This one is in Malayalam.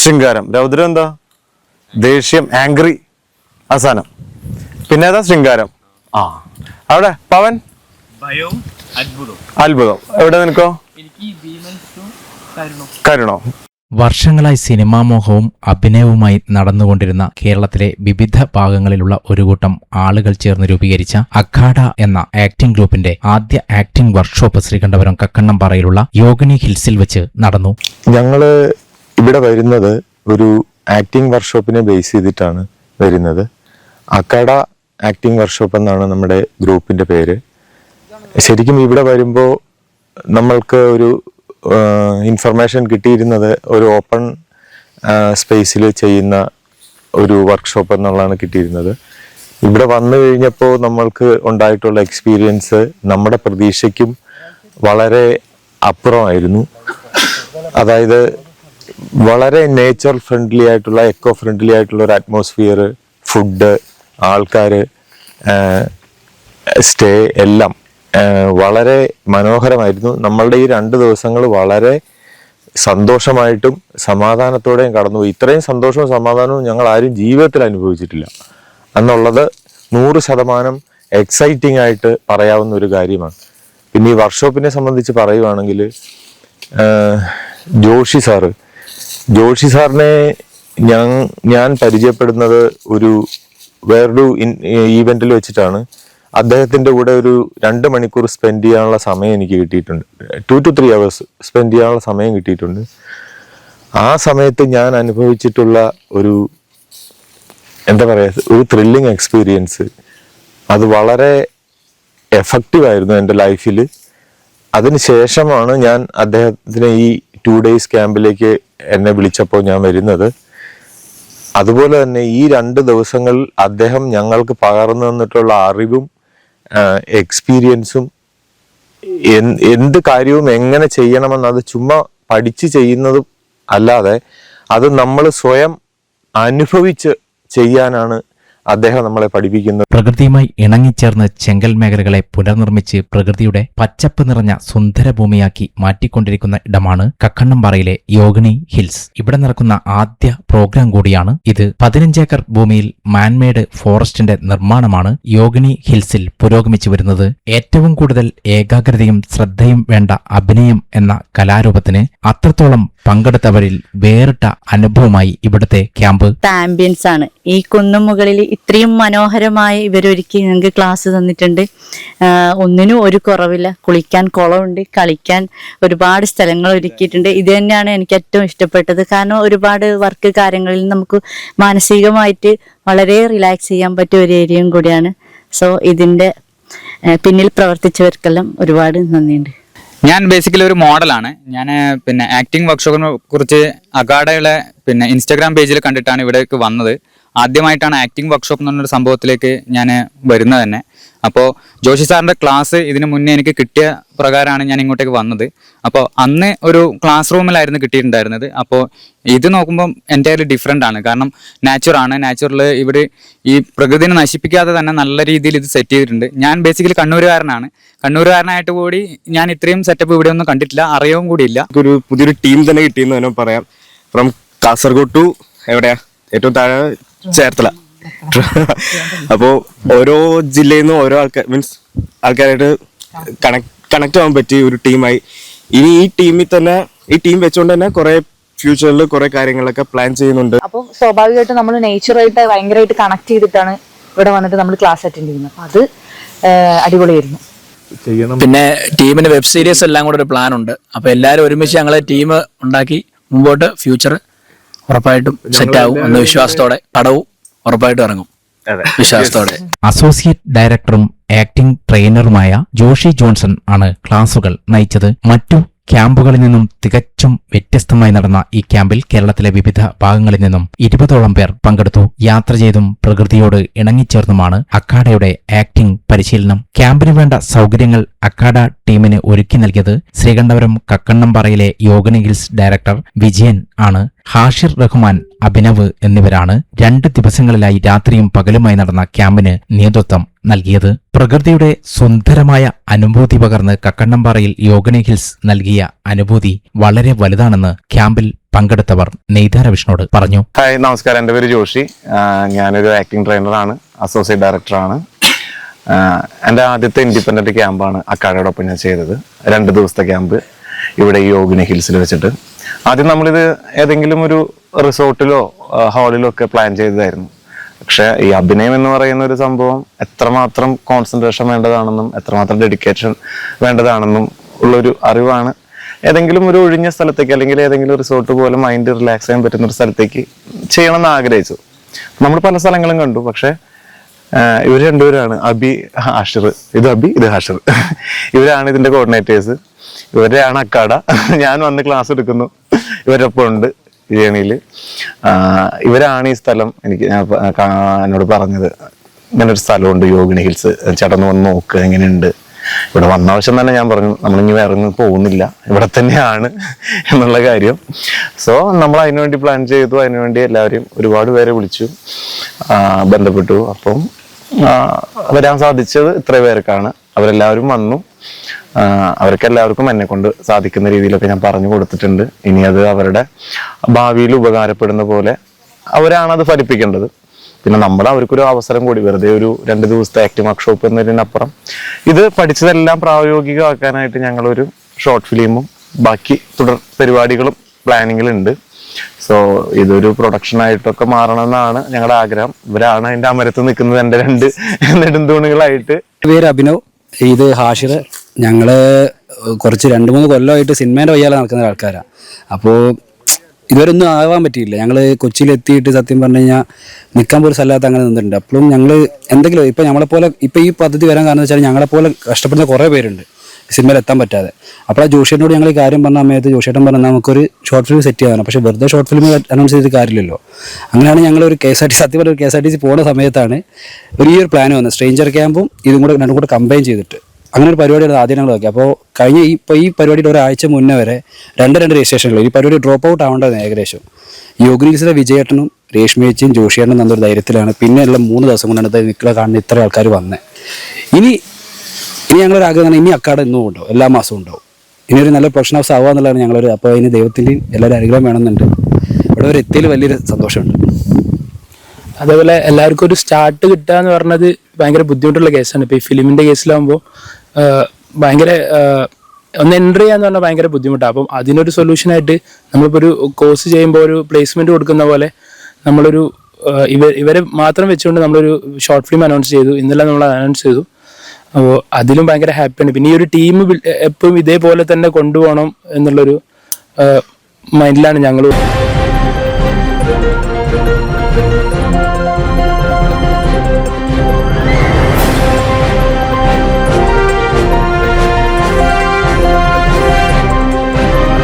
ശൃംഗാരം. രൗദ്രം എന്താ? ദേഷ്യം, ആംഗ്രി അവസാനം. പിന്നെ ഏതാ? ശൃംഗാരം. ആ, അവിടെ പവൻ അത്ഭുതം. എവിടെ നിനക്കോ? കരുണോ. വർഷങ്ങളായി സിനിമാമോഹവും അഭിനയവുമായി നടന്നുകൊണ്ടിരുന്ന കേരളത്തിലെ വിവിധ ഭാഗങ്ങളിലുള്ള ഒരു കൂട്ടം ആളുകൾ ചേർന്ന് രൂപീകരിച്ച അഖാഡ എന്ന ആക്ടിംഗ് ഗ്രൂപ്പിന്റെ ആദ്യ ആക്ടിംഗ് വർക്ക്ഷോപ്പ് ശ്രീകണ്ഠപുരം കക്കണ്ണംപാറയിലുള്ള യോഗിനി ഹിൽസിൽ വെച്ച് നടന്നു. ഞങ്ങള് ഇവിടെ വരുന്നത് ഒരു ആക്ടിംഗ് വർക്ക്ഷോപ്പിനെ ബേസ് ചെയ്തിട്ടാണ് വരുന്നത്. അഖാഡ ആക്ടിംഗ് വർക്ക്ഷോപ്പ് എന്നാണ് നമ്മുടെ ഗ്രൂപ്പിന്റെ പേര്. ശരിക്കും ഇവിടെ വരുമ്പോൾ നമ്മൾക്ക് ഒരു ഇൻഫർമേഷൻ കിട്ടിയിരുന്നത് ഒരു ഓപ്പൺ സ്പേസിൽ ചെയ്യുന്ന ഒരു വർക്ക്ഷോപ്പ് എന്നുള്ളതാണ് കിട്ടിയിരുന്നത്. ഇവിടെ വന്നു കഴിഞ്ഞപ്പോൾ നമ്മൾക്ക് ഉണ്ടായിട്ടുള്ള എക്സ്പീരിയൻസ് നമ്മുടെ പ്രതീക്ഷയ്ക്കും വളരെ അപ്പുറമായിരുന്നു. അതായത് വളരെ നേച്ചർ ഫ്രണ്ട്ലി ആയിട്ടുള്ള, എക്കോ ഫ്രണ്ട്ലി ആയിട്ടുള്ള ഒരു അറ്റ്മോസ്ഫിയർ, ഫുഡ്, ആൾക്കാർ, സ്റ്റേ എല്ലാം വളരെ മനോഹരമായിരുന്നു. നമ്മളുടെ ഈ 2 ദിവസങ്ങൾ വളരെ സന്തോഷമായിട്ടും സമാധാനത്തോടെയും കടന്നുപോയി. ഇത്രയും സന്തോഷവും സമാധാനവും ഞങ്ങൾ ആരും ജീവിതത്തിൽ അനുഭവിച്ചിട്ടില്ല എന്നുള്ളത് 100% എക്സൈറ്റിംഗ് ആയിട്ട് പറയാവുന്ന ഒരു കാര്യമാണ്. പിന്നെ ഈ വർക്ക്ഷോപ്പിനെ സംബന്ധിച്ച് പറയുവാണെങ്കിൽ ജോഷി സാറിനെ ഞാൻ പരിചയപ്പെടുന്നത് വേറൊരു ഈവെന്റിൽ വെച്ചിട്ടാണ്. അദ്ദേഹത്തിന്റെ കൂടെ ഒരു 2 മണിക്കൂർ സ്പെൻഡ് ചെയ്യാനുള്ള സമയം എനിക്ക് കിട്ടിയിട്ടുണ്ട്. 2 to 3 hours സ്പെൻഡ് ചെയ്യാനുള്ള സമയം കിട്ടിയിട്ടുണ്ട്. ആ സമയത്ത് ഞാൻ അനുഭവിച്ചിട്ടുള്ള ഒരു ത്രില്ലിങ് എക്സ്പീരിയൻസ്, അത് വളരെ എഫക്റ്റീവ് ആയിരുന്നു എൻ്റെ ലൈഫിൽ. അതിനുശേഷമാണ് ഞാൻ അദ്ദേഹത്തിന് ഈ 2 days ക്യാമ്പിലേക്ക് എന്നെ വിളിച്ചപ്പോൾ ഞാൻ വരുന്നത്. അതുപോലെ തന്നെ ഈ 2 ദിവസങ്ങളിൽ അദ്ദേഹം ഞങ്ങൾക്ക് പകർന്നു തന്നിട്ടുള്ള അറിവും എക്സ്പീരിയൻസും, എന്ത് കാര്യവും എങ്ങനെ ചെയ്യണമെന്ന് അത് ചുമ്മാ പഠിച്ച് ചെയ്യുന്നതും അല്ലാതെ അത് നമ്മൾ സ്വയം അനുഭവിച്ച് ചെയ്യാനാണ് അദ്ദേഹം നമ്മളെ പഠിപ്പിക്കുന്നത്. പ്രകൃതിയുമായി ഇണങ്ങിച്ചേർന്ന് ചെങ്കൽ മേഖലകളെ പുനർനിർമ്മിച്ച് പ്രകൃതിയുടെ പച്ചപ്പ് നിറഞ്ഞ സുന്ദരഭൂമിയാക്കി മാറ്റിക്കൊണ്ടിരിക്കുന്ന ഇടമാണ് കക്കണ്ണംപാറയിലെ യോഗിനി ഹിൽസ്. ഇവിടെ നടക്കുന്ന ആദ്യ പ്രോഗ്രാം കൂടിയാണ് ഇത്. 15 ഏക്കർ ഭൂമിയിൽ മാൻമെയ്ഡ് ഫോറസ്റ്റിന്റെ നിർമ്മാണമാണ് യോഗിനി ഹിൽസിൽ പുരോഗമിച്ചു വരുന്നത്. ഏറ്റവും കൂടുതൽ ഏകാഗ്രതയും ശ്രദ്ധയും വേണ്ട അഭിനയം എന്ന കലാരൂപത്തിന് അത്രത്തോളം പങ്കെടുത്തവരിൽ വേറിട്ട അനുഭവമായി ഇവിടുത്തെ ക്യാമ്പ്. ആംബിയൻസ് ആണ്. ഈ കുന്നുമുകളിൽ ഇത്രയും മനോഹരമായി ഇവരൊരുക്കി ഞങ്ങൾക്ക് ക്ലാസ് തന്നിട്ടുണ്ട്. ഒന്നിനും ഒരു കുറവില്ല. കുളിക്കാൻ കുളമുണ്ട്, കളിക്കാൻ ഒരുപാട് സ്ഥലങ്ങൾ ഒരുക്കിയിട്ടുണ്ട്. ഇത് തന്നെയാണ് എനിക്ക് ഏറ്റവും ഇഷ്ടപ്പെട്ടത്. കാരണം ഒരുപാട് വർക്ക് കാര്യങ്ങളിൽ നമുക്ക് മാനസികമായിട്ട് വളരെ റിലാക്സ് ചെയ്യാൻ പറ്റിയ ഒരു ഏരിയയും കൂടിയാണ്. സോ ഇതിൻ്റെ പിന്നിൽ പ്രവർത്തിച്ചവർക്കെല്ലാം ഒരുപാട് നന്ദിയുണ്ട്. ഞാൻ ബേസിക്കലി ഒരു മോഡലാണ്. ഞാൻ ആക്ടിംഗ് വർക്ക്ഷോപ്പിനെ കുറിച്ച് അഖാഡയുടെ ഇൻസ്റ്റാഗ്രാം പേജിൽ കണ്ടിട്ടാണ് ഇവിടേക്ക് വന്നത്. ആദ്യമായിട്ടാണ് ആക്ടിംഗ് വർക്ക്ഷോപ്പ് എന്ന് പറഞ്ഞൊരു സംഭവത്തിലേക്ക് ഞാൻ വരുന്നത് തന്നെ. അപ്പോൾ ജോഷി സാറിൻ്റെ ക്ലാസ് ഇതിന് മുന്നേ എനിക്ക് കിട്ടിയ പ്രകാരമാണ് ഞാൻ ഇങ്ങോട്ടേക്ക് വന്നത്. അപ്പോൾ അന്ന് ഒരു ക്ലാസ് റൂമിലായിരുന്നു കിട്ടിയിട്ടുണ്ടായിരുന്നത്. അപ്പോൾ ഇത് നോക്കുമ്പോൾ എൻ്റയർലി ഡിഫറെൻ്റ് ആണ്. കാരണം നാച്ചുറൽ ഇവിടെ ഈ പ്രകൃതിനെ നശിപ്പിക്കാതെ തന്നെ നല്ല രീതിയിൽ ഇത് സെറ്റ് ചെയ്തിട്ടുണ്ട്. ഞാൻ ബേസിക്കലി കണ്ണൂരുകാരനായിട്ട് കൂടി ഞാൻ ഇത്രയും സെറ്റപ്പ് ഇവിടെ ഒന്നും കണ്ടിട്ടില്ല, അറിയവും കൂടിയില്ല. ഒരു പുതിയൊരു ടീം തന്നെ കിട്ടിയെന്ന് തന്നെ പറയാം. ഫ്രം കാസർഗോഡ് ടു എവിടെയാ ഏറ്റവും താഴെ ചേർത്തല. അപ്പോൾ ഓരോ ജില്ലയിൽ നിന്നും ഓരോ ആൾക്കാരായിട്ട് കണക്ട് ആവാൻ പറ്റിയ ഒരു ടീമായി. ഇനി ഈ ടീം വെച്ചുകൊണ്ട് തന്നെ കുറെ ഫ്യൂച്ചറിൽ കുറെ കാര്യങ്ങളൊക്കെ പ്ലാൻ ചെയ്യുന്നുണ്ട്. അപ്പോൾ സ്വാഭാവികമായിട്ടും നമ്മൾ നേച്ചറായിട്ട് ഭയങ്കരമായിട്ട് കണക്ട് ചെയ്തിട്ടാണ് ഇവിടെ വന്നിട്ട് നമ്മൾ ക്ലാസ് അറ്റൻഡ് ചെയ്യുന്നത്. അപ്പൊ അത് അടിപൊളിയായിരുന്നു. പിന്നെ ടീമിന് വെബ് സീരീസ് എല്ലാം കൂടെ ഒരു പ്ലാൻ ഉണ്ട്. അപ്പൊ എല്ലാവരും ഒരുമിച്ച് ഞങ്ങളെ ടീം ഉണ്ടാക്കി മുമ്പോട്ട് ഫ്യൂച്ചർ ഉറപ്പായിട്ടും സെറ്റ് ആവും എന്ന വിശ്വാസത്തോടെ പടവും ഉറപ്പായിട്ടും ഇറങ്ങും വിശ്വാസത്തോടെ. അസോസിയേറ്റ് ഡയറക്ടറും ആക്ടിംഗ് ട്രെയിനറുമായ ജോഷി ജോൺസൺ ആണ് ക്ലാസുകൾ നയിച്ചത്. മറ്റു ക്യാമ്പുകളിൽ നിന്നും തികച്ചും വ്യത്യസ്തമായി നടന്ന ഈ ക്യാമ്പിൽ കേരളത്തിലെ വിവിധ ഭാഗങ്ങളിൽ നിന്നും 20ഓളം പേർ പങ്കെടുത്തു. യാത്ര ചെയ്തും പ്രകൃതിയോട് ഇണങ്ങിച്ചേർന്നുമാണ് അഖാഡയുടെ ആക്ടിംഗ് പരിശീലനം. ക്യാമ്പിന് വേണ്ട സൗകര്യങ്ങൾ അഖാഡ ടീമിന് ഒരുക്കി നൽകിയത് ശ്രീകണ്ഠപുരം കക്കണ്ണംപാറയിലെ യോഗിനി ഹിൽസ് ഡയറക്ടർ വിജയൻ ആണ്. ഹാഷിർ റഹ്മാൻ, അഭിനവ് എന്നിവരാണ് 2 ദിവസങ്ങളിലായി രാത്രിയും പകലുമായി നടന്ന ക്യാമ്പിന് നേതൃത്വം നൽകിയത്. പ്രകൃതിയുടെ സുന്ദരമായ അനുഭൂതി പകർന്ന് കക്കണ്ണംപാറയിൽ യോഗണി ഹിൽസ് നൽകിയ അനുഭൂതി വളരെ വലുതാണെന്ന് ക്യാമ്പിൽ പങ്കെടുത്തവർ നെയ്താര വിഷ്ണുവോട് പറഞ്ഞു. ഹായ്, നമസ്കാരം. എൻ്റെ പേര് ജോഷി. ഞാനൊരു ആക്ടിംഗ് ട്രെയിനറാണ്, അസോസിയേറ്റ് ഡയറക്ടറാണ്. എൻ്റെ ആദ്യത്തെ ഇൻഡിപെൻഡന്റ് ക്യാമ്പാണ് അക്കാഡയോടൊപ്പം ഞാൻ ചെയ്തത്. 2 ദിവസത്തെ ക്യാമ്പ് ഇവിടെ ഈ യോഗണി ഹിൽസിൽ വെച്ചിട്ട്. ആദ്യം നമ്മളിത് ഏതെങ്കിലും ഒരു റിസോർട്ടിലോ ഹാളിലോ ഒക്കെ പ്ലാൻ ചെയ്തതായിരുന്നു. പക്ഷെ ഈ അഭിനയം എന്ന് പറയുന്ന ഒരു സംഭവം എത്രമാത്രം കോൺസെൻട്രേഷൻ വേണ്ടതാണെന്നും എത്രമാത്രം ഡെഡിക്കേഷൻ വേണ്ടതാണെന്നും ഉള്ളൊരു അറിവാണ് ഏതെങ്കിലും ഒരു ഒഴിഞ്ഞ സ്ഥലത്തേക്ക് അല്ലെങ്കിൽ ഏതെങ്കിലും റിസോർട്ട് പോലെ മൈൻഡ് റിലാക്സ് ചെയ്യാൻ പറ്റുന്ന ഒരു സ്ഥലത്തേക്ക് ചെയ്യണമെന്ന് ആഗ്രഹിച്ചു. നമ്മൾ പല സ്ഥലങ്ങളും കണ്ടു. പക്ഷെ ഇവർ രണ്ടുപേരാണ്, അബി ഹാഷിർ. ഇത് അബി, ഇത് ഹാഷിർ. ഇവരാണ് ഇതിന്റെ കോർഡിനേറ്റേഴ്സ്. ഇവരെയാണ് അക്കാഡ. ഞാൻ വന്ന് ക്ലാസ് എടുക്കുന്നു, ഇവരൊപ്പം ഉണ്ട് ജേണിയിൽ. ഇവരാണ് ഈ സ്ഥലം എന്നോട് പറഞ്ഞത്. ഇങ്ങനെ ഒരു സ്ഥലമുണ്ട് യോഗണി ഹിൽസ്, ചേട്ടന്ന് വന്ന് നോക്കുക എങ്ങനെയുണ്ട്. ഇവിടെ വന്ന ആവശ്യം തന്നെ ഞാൻ പറഞ്ഞു, നമ്മളിനി വേറെ പോകുന്നില്ല, ഇവിടെ തന്നെയാണ് എന്നുള്ള കാര്യം. സോ നമ്മൾ അതിനുവേണ്ടി പ്ലാൻ ചെയ്തു. അതിനുവേണ്ടി എല്ലാവരെയും ഒരുപാട് പേരെ വിളിച്ചു, ബന്ധപ്പെട്ടു. അപ്പം വരാൻ സാധിച്ചത് ഇത്ര പേർക്കാണ്. അവരെല്ലാവരും വന്നു. അവർക്കെല്ലാവർക്കും എന്നെ കൊണ്ട് സാധിക്കുന്ന രീതിയിലൊക്കെ ഞാൻ പറഞ്ഞു കൊടുത്തിട്ടുണ്ട്. ഇനി അത് അവരുടെ ഭാവിയിൽ ഉപകാരപ്പെടുന്ന പോലെ അവരാണത് ഫലിപ്പിക്കേണ്ടത്. പിന്നെ നമ്മൾ അവർക്കൊരു അവസരം കൂടി, വെറുതെ ഒരു 2 ദിവസത്തെ ആക്ടിംഗ് വർക്ക്ഷോപ്പ് എന്നതിനപ്പുറം ഇത് പഠിച്ചതെല്ലാം പ്രായോഗികമാക്കാനായിട്ട് ഞങ്ങളൊരു ഷോർട്ട് ഫിലിമും ബാക്കി തുടർ പരിപാടികളും പ്ലാനിങ്ങിലുണ്ട്. സോ ഇതൊരു പ്രൊഡക്ഷനായിട്ടൊക്കെ മാറണമെന്നാണ് ഞങ്ങളുടെ ആഗ്രഹം. ഇവരാണ് അതിന്റെ അമരത്ത് നിൽക്കുന്നത്, എൻ്റെ 2 നെടുന്തൂണുകളായിട്ട്. പേര് അഭിനവ്, ഇത് ഹാഷിർ. ഞങ്ങള് കുറച്ച് 2-3 കൊല്ലമായിട്ട് സിനിമേൻ്റെ വയ്യാലെ നടക്കുന്ന ആൾക്കാരാണ്. അപ്പോൾ ഇതുവരെ ഒന്നും ആവാൻ പറ്റിയില്ല. ഞങ്ങൾ കൊച്ചിയിലെത്തിയിട്ട് സത്യം പറഞ്ഞു കഴിഞ്ഞാൽ നിൽക്കാൻ പോലും സ്ഥലത്ത് അങ്ങനെ നിന്നിട്ടുണ്ട്. അപ്പോഴും ഞങ്ങൾ എന്തെങ്കിലും ഇപ്പം നമ്മളെപ്പോലെ ഇപ്പം ഈ പദ്ധതി വരാൻ കാരണം വെച്ചാൽ ഞങ്ങളെപ്പോലെ കഷ്ടപ്പെടുന്ന കുറേ പേരുണ്ട് സിനിമയിൽ എത്താൻ പറ്റാതെ. അപ്പോൾ ആ ജോഷിയേട്ടനോട് ഞങ്ങൾ ഈ കാര്യം പറഞ്ഞ സമയത്ത് ജോഷിയേട്ടൻ പറഞ്ഞാൽ നമുക്കൊരു ഷോർട്ട് ഫിലിം സെറ്റ് ചെയ്യാനാണ്. പക്ഷേ വെറുതെ ഷോർട്ട് ഫിലിം അനൗൺസ് ചെയ്തിട്ട് കാര്യമില്ലല്ലോ. അങ്ങനെയാണ് ഞങ്ങളൊരു KSRTC സത്യം പറഞ്ഞ KSRTC പോകുന്ന സമയത്താണ് ഈ ഒരു പ്ലാൻ വന്നത്. സ്ട്രേഞ്ചർ ക്യാമ്പും ഇതും കൂടെ രണ്ടും കൂടെ കമ്പൈൻ ചെയ്തിട്ട് അങ്ങനെ ഒരു പരിപാടിയാണ് ആദ്യം ഞങ്ങൾ നോക്കി. അപ്പോൾ കഴിഞ്ഞ ഈ പരിപാടിയുടെ ഒരാഴ്ച മുന്നേ വരെ 2 രജിസ്ട്രേഷനുകൾ. ഈ പരിപാടി ഡ്രോപ്പ് ഔട്ട് ആവേണ്ടത് ഏകദേശം. യോഗണി ഹിൽസിലെ വിജയേട്ടനും രേഷ്മേച്ചിയും ജോഷിയേട്ടനും എന്നൊരു ധൈര്യത്തിലാണ് പിന്നെ എല്ലാം 3 ദിവസം കൊണ്ടാണ് നിൽക്കുക കാണുന്ന ഇത്ര ആൾക്കാർ വന്നത്. ഇനി ഞങ്ങളൊരു ആഗ്രഹം, ഇനി അക്കാഡ ഇന്നും ഉണ്ടാവും, എല്ലാ മാസവും ഉണ്ടാവും. ഇനി ഒരു നല്ല പ്രൊഫഷണൽ ഹൗസ് ആവുക എന്നുള്ളതാണ് ഞങ്ങളൊരു. അപ്പോൾ അതിന് ദൈവത്തിൻ്റെയും എല്ലാവരും അനുഗ്രഹം വേണമെന്നുണ്ട്. ഇവിടെ ഒരു എത്തിയിൽ വലിയൊരു സന്തോഷമുണ്ട്. അതേപോലെ എല്ലാവർക്കും ഒരു സ്റ്റാർട്ട് കിട്ടുക എന്ന് പറഞ്ഞത് ഭയങ്കര ബുദ്ധിമുട്ടുള്ള കേസാണ്. ഇപ്പോൾ ഈ ഫിലിമിൻ്റെ കേസിലാകുമ്പോൾ ഭയങ്കര ഒന്ന് എൻട്രി ചെയ്യാന്ന് പറഞ്ഞാൽ ഭയങ്കര ബുദ്ധിമുട്ടാണ്. അപ്പം അതിനൊരു സൊല്യൂഷനായിട്ട് നമ്മളിപ്പോൾ ഒരു കോഴ്സ് ചെയ്യുമ്പോൾ ഒരു പ്ലേസ്മെൻറ്റ് കൊടുക്കുന്ന പോലെ നമ്മളൊരു ഇവരെ മാത്രം വെച്ചുകൊണ്ട് നമ്മളൊരു ഷോർട്ട് ഫിലിം അനൗൺസ് ചെയ്തു. ഇന്നലെ നമ്മൾ അനൗൺസ് ചെയ്തു. അപ്പോൾ അതിലും ഭയങ്കര ഹാപ്പിയാണ്. പിന്നെ ഈ ഒരു ടീം എപ്പോഴും ഇതേപോലെ തന്നെ കൊണ്ടുപോകണം എന്നുള്ളൊരു മൈൻഡിലാണ് ഞങ്ങൾ.